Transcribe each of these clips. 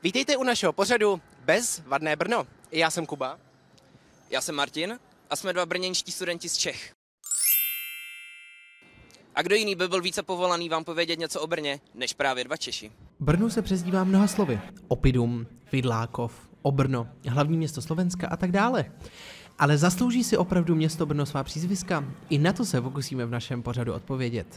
Vítejte u našeho pořadu Bezvadné Brno. Já jsem Kuba. Já jsem Martin a jsme dva brněnští studenti z Čech. A kdo jiný by byl více povolaný vám povědět něco o Brně, než právě dva Češi? Brnu se přezdívá mnoha slovy. Opidum, Vidlákov, Obrno, hlavní město Slovenska a tak dále. Ale zaslouží si opravdu město Brno svá přízviska? I na to se pokusíme v našem pořadu odpovědět.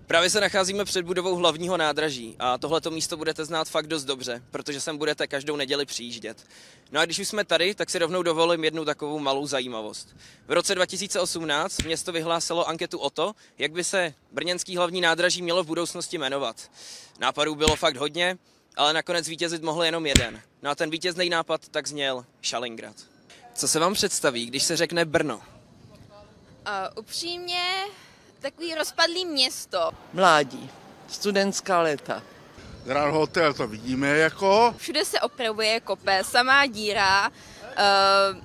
Právě se nacházíme před budovou hlavního nádraží a tohleto místo budete znát fakt dost dobře, protože sem budete každou neděli přijíždět. No a když už jsme tady, tak si rovnou dovolím jednu takovou malou zajímavost. V roce 2018 město vyhlásilo anketu o to, jak by se brněnský hlavní nádraží mělo v budoucnosti jmenovat. Nápadů bylo fakt hodně, ale nakonec vítězit mohl jenom jeden. No a ten vítězný nápad tak zněl Šalingrad. Co se vám představí, když se řekne Brno? Upřímně, takový rozpadlý město. Mládí, studentská léta. Grand Hotel to vidíme jako. Všude se opravuje, kope, samá díra,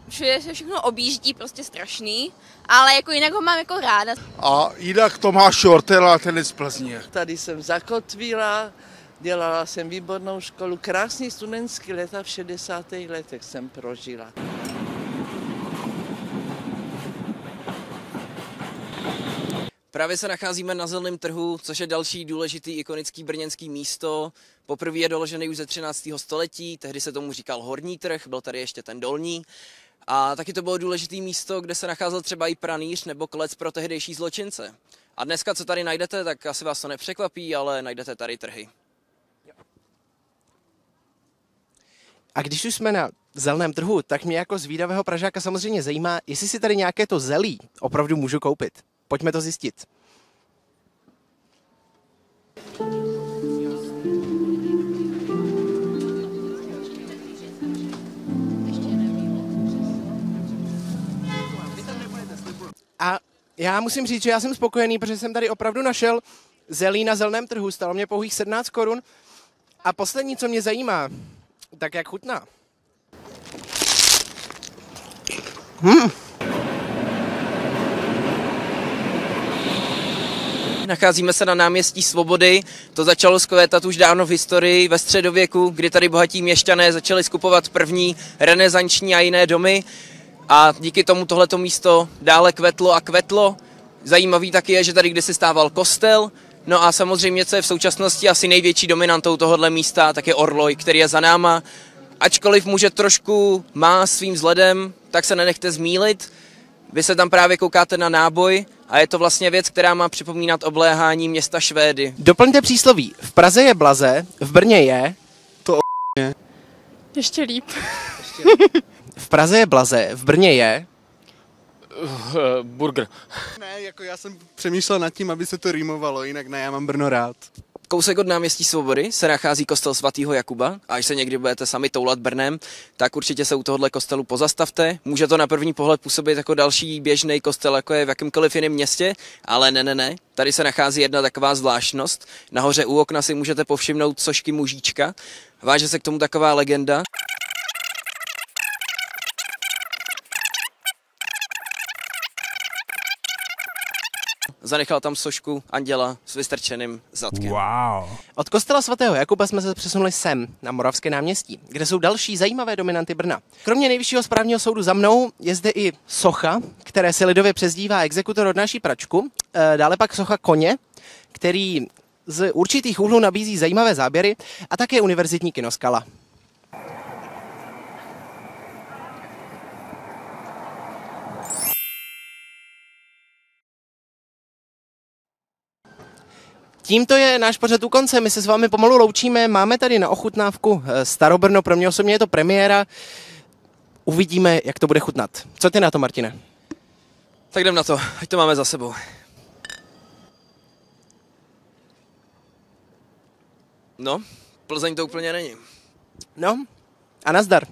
všude se všechno objíždí, prostě strašný, ale jako jinak ho mám jako ráda. A jinak Tomáš Hortel a ten je z Plzně. Tady jsem zakotvila, dělala jsem výbornou školu, krásný studentský léta v 60. letech jsem prožila. Právě se nacházíme na Zelném trhu, což je další důležitý ikonický brněnský místo. Poprvé je doložený už ze 13. století, tehdy se tomu říkal Horní trh, byl tady ještě ten Dolní. A taky to bylo důležité místo, kde se nacházel třeba i pranýř nebo klec pro tehdejší zločince. A dneska, co tady najdete, tak asi vás to nepřekvapí, ale najdete tady trhy. A když už jsme na Zelném trhu, tak mě jako zvídavého Pražáka samozřejmě zajímá, jestli si tady nějaké to zelí opravdu můžu koupit. Pojďme to zjistit. A já musím říct, že já jsem spokojený, protože jsem tady opravdu našel zelí na Zelném trhu. Stalo mě pouhých 17 korun. A poslední, co mě zajímá, tak jak chutná. Nacházíme se na náměstí Svobody, to začalo zkvétat už dávno v historii, ve středověku, kdy tady bohatí měšťané začali skupovat první renesanční a jiné domy a díky tomu tohleto místo dále kvetlo a kvetlo. Zajímavý taky je, že tady kdysi stával kostel, no a samozřejmě, co je v současnosti asi největší dominantou tohohle místa, tak je Orloj, který je za náma. Ačkoliv může trošku má svým vzhledem, tak se nenechte zmýlit. Vy se tam právě koukáte na náboj a je to vlastně věc, která má připomínat obléhání města Švédy. Doplňte přísloví. V Praze je blaze, v Brně je... Ještě líp. V Praze je blaze, v Brně je... Burger. Ne, jako já jsem přemýšlel nad tím, aby se to rýmovalo, jinak ne, já mám Brno rád. Kousek od náměstí Svobody se nachází kostel svatého Jakuba a až se někdy budete sami toulat Brnem, tak určitě se u tohohle kostelu pozastavte. Může to na první pohled působit jako další běžný kostel, jako je v jakémkoliv jiném městě, ale ne. Tady se nachází jedna taková zvláštnost. Nahoře u okna si můžete povšimnout sošky mužíčka. Váže se k tomu taková legenda. Zanechal tam sošku anděla s vystrčeným zadkem. Wow. Od kostela svatého Jakuba jsme se přesunuli sem, na Moravské náměstí, kde jsou další zajímavé dominanty Brna. Kromě nejvyššího správního soudu za mnou je zde i socha, které se lidově přezdívá Exekutor odnáší pračku. Dále pak socha koně, který z určitých úhlů nabízí zajímavé záběry, a také univerzitní kinoskala. Tímto je náš pořad u konce, my se s vámi pomalu loučíme, máme tady na ochutnávku Starobrno, pro mě osobně je to premiéra, uvidíme, jak to bude chutnat. Co ty na to, Martine? Tak jdem na to, ať to máme za sebou. No, Plzeň to úplně není. No, a nazdar.